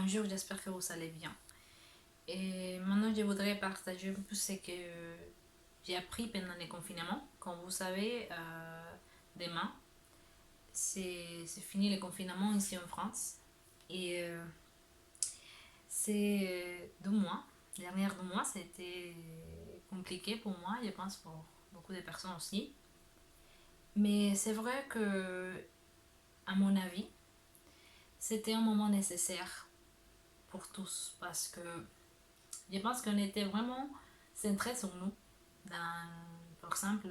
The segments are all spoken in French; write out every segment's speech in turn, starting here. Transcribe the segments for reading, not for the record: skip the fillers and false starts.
Bonjour, j'espère que vous allez bien. Et maintenant, je voudrais partager un peu ce que j'ai appris pendant le confinement. Comme vous savez, demain, c'est fini le confinement ici en France. Et c'est 2 mois. Les derniers 2 mois, c'était compliqué pour moi, je pense pour beaucoup de personnes aussi. Mais c'est vrai que, à mon avis, c'était un moment nécessaire pour tous parce que je pense qu'on était vraiment centrés sur nous. Dans, par exemple,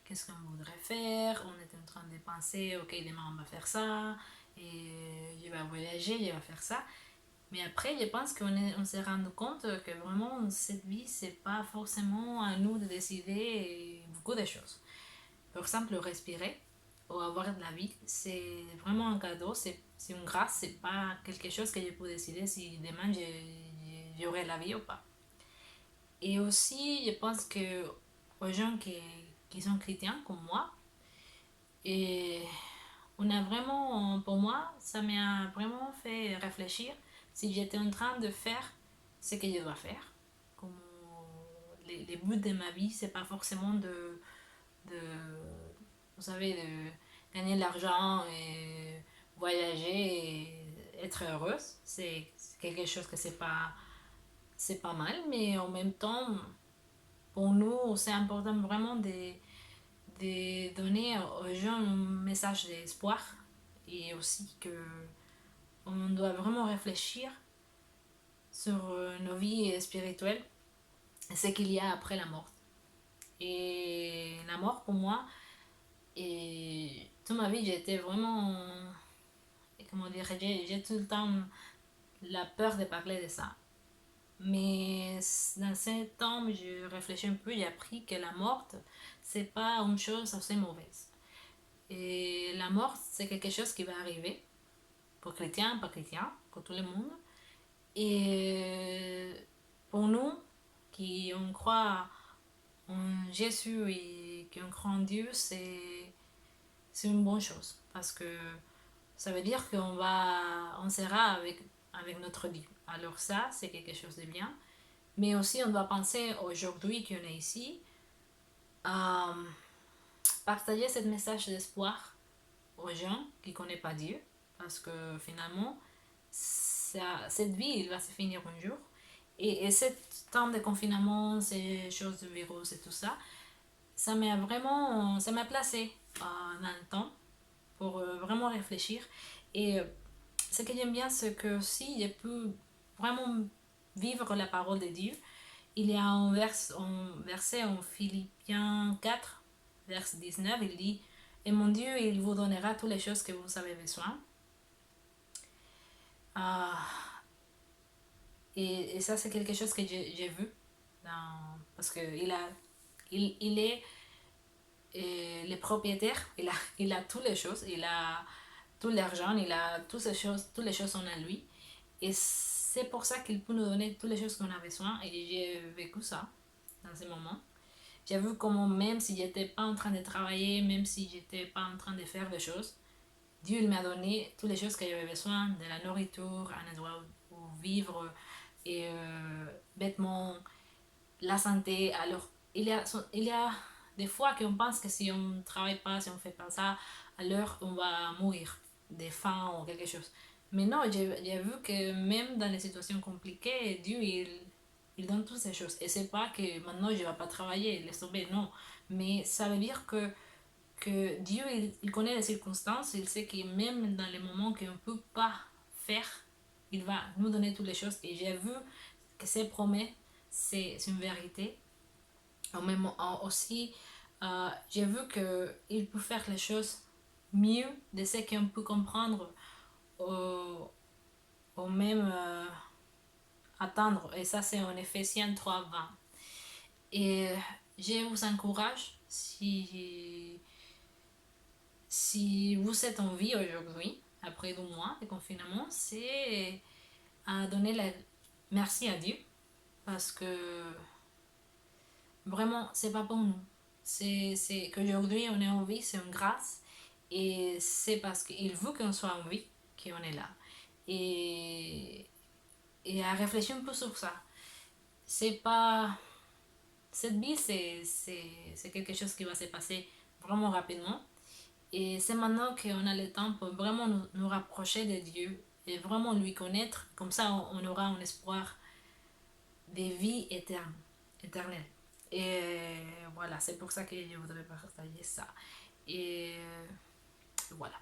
qu'est-ce qu'on voudrait faire. On était en train de penser, ok, demain on va faire ça, et je vais voyager, je vais faire ça. Mais après, je pense on s'est rendu compte que vraiment, cette vie, c'est pas forcément à nous de décider beaucoup de choses. Par exemple, respirer ou avoir de la vie, c'est vraiment un cadeau, c'est une grâce, c'est pas quelque chose que je peux décider si demain j'aurai la vie ou pas. Et aussi, je pense que aux gens qui sont chrétiens comme moi, et on a vraiment, pour moi, ça m'a vraiment fait réfléchir si j'étais en train de faire ce que je dois faire. Comme les buts de ma vie, c'est pas forcément de, vous savez, de gagner de l'argent et voyager et être heureuse. C'est quelque chose que c'est pas mal, mais en même temps, pour nous, c'est important vraiment de donner aux gens un message d'espoir et aussi que on doit vraiment réfléchir sur nos vies spirituelles et ce qu'il y a après la mort. Et la mort pour moi, et toute ma vie, j'étais vraiment, comment dire, j'ai tout le temps la peur de parler de ça. Mais dans ce temps, je réfléchis un peu, j'ai appris que la mort, c'est pas une chose assez mauvaise. Et la mort, c'est quelque chose qui va arriver, pour chrétiens, pas chrétiens, pour tout le monde. Et pour nous, qui on croit en Jésus et qui on croit en Dieu, c'est une bonne chose. Parce que ça veut dire on sera avec notre Dieu. Alors ça, c'est quelque chose de bien. Mais aussi, on doit penser aujourd'hui qu'on est ici à partager ce message d'espoir aux gens qui ne connaissent pas Dieu. Parce que finalement, cette vie, il va se finir un jour. Et ce temps de confinement, ces choses de virus et tout ça, ça m'a placé dans le temps pour vraiment réfléchir. Et ce que j'aime bien, c'est que si je peux vraiment vivre la parole de Dieu, il y a un verset en Philippiens 4, verset 19, il dit: Et mon Dieu, il vous donnera toutes les choses que vous avez besoin. Ah, et ça, c'est quelque chose que j'ai vu. Parce qu'il il est le propriétaire, il a toutes les choses, il a tout l'argent, il a toutes les choses sont à lui. Et c'est pour ça qu'il peut nous donner toutes les choses qu'on a besoin. Et j'ai vécu ça dans ce moment. J'ai vu comment même si j'étais pas en train de travailler, même si j'étais pas en train de faire des choses, Dieu il m'a donné toutes les choses que j'avais besoin, de la nourriture, un endroit où vivre, et vêtements, la santé. Alors, il y a des fois qu'on pense que si on ne travaille pas, si on ne fait pas ça, alors on va mourir de faim ou quelque chose. Mais non, j'ai vu que même dans les situations compliquées, Dieu, il donne toutes ces choses. Et c'est pas que maintenant je ne vais pas travailler, laisse tomber, non. Mais ça veut dire que Dieu, il connaît les circonstances, il sait que même dans les moments qu'on ne peut pas faire, il va nous donner toutes les choses. Et j'ai vu que ses promesses, c'est une vérité. En même aussi, j'ai vu qu'il peut faire les choses mieux de ce qu'on peut comprendre au, au même attendre. Et ça, c'est en Ephésiens 3:20. Et je vous encourage, si vous êtes en vie aujourd'hui, après 2 mois de confinement, c'est à donner la merci à Dieu parce que vraiment, c'est pas pour nous. C'est qu'aujourd'hui on est en vie, c'est une grâce et c'est parce qu'il veut qu'on soit en vie qu'on est là. Et et à réfléchir un peu sur ça. C'est pas... Cette vie, c'est quelque chose qui va se passer vraiment rapidement. Et c'est maintenant qu'on a le temps pour vraiment nous rapprocher de Dieu et vraiment lui connaître. Comme ça, on aura un espoir de vie éternelle. Et voilà, c'est pour ça que je voudrais partager ça. Et voilà.